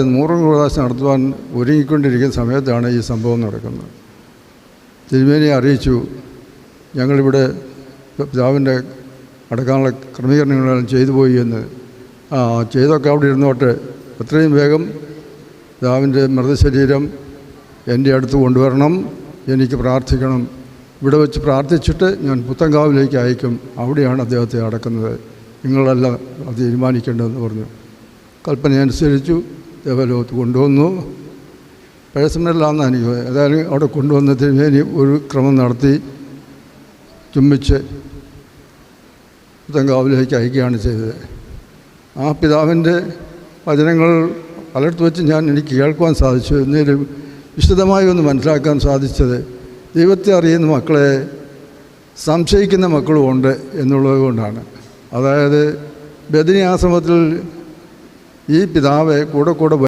കൂതാശ, 100 കൂതാശ നടത്തുവാൻ ഒരുങ്ങിക്കൊണ്ടിരിക്കുന്ന സമയത്താണ് ഈ സംഭവം നടക്കുന്നത്. തിരുമേനിയെ അറിയിച്ചു, ഞങ്ങളിവിടെ പിതാവിൻ്റെ അടക്കാനുള്ള ക്രമീകരണങ്ങളെല്ലാം ചെയ്തു പോയി എന്ന്. ചെയ്തൊക്കെ അവിടെ ഇരുന്നോട്ടെ, എത്രയും വേഗം പിതാവിൻ്റെ മൃതശരീരം എൻ്റെ അടുത്ത് കൊണ്ടുവരണം, എനിക്ക് പ്രാർത്ഥിക്കണം. ഇവിടെ വെച്ച് പ്രാർത്ഥിച്ചിട്ട് ഞാൻ പുത്തൻകാവിലേക്ക് അയക്കും, അവിടെയാണ് അദ്ദേഹത്തെ അടക്കുന്നത്, നിങ്ങളെല്ലാം അത് തീരുമാനിക്കേണ്ടതെന്ന് പറഞ്ഞു. കൽപ്പനയനുസരിച്ചു ദേവലോകത്ത് കൊണ്ടുവന്നു. പേഴ്സണലാണെന്ന് എനിക്ക് ഏതായാലും അവിടെ കൊണ്ടുവന്ന് തിരുമേനി ഒരു ക്രമം നടത്തി ചുംബിച്ച് പുത്തൻകാവിലേക്ക് അയക്കുകയാണ് ചെയ്തത്. ആ പിതാവിൻ്റെ വചനങ്ങൾ പലയിടത്ത് വെച്ച് എനിക്ക് കേൾക്കുവാൻ സാധിച്ചു. എന്നേലും വിശദമായി ഒന്ന് മനസ്സിലാക്കാൻ സാധിച്ചത്, ദൈവത്തെ അറിയുന്ന മക്കളെ സംശയിക്കുന്ന മക്കളുമുണ്ട് എന്നുള്ളത് കൊണ്ടാണ്. അതായത് ബദനി ആശ്രമത്തിൽ ഈ പിതാവ് കൂടെ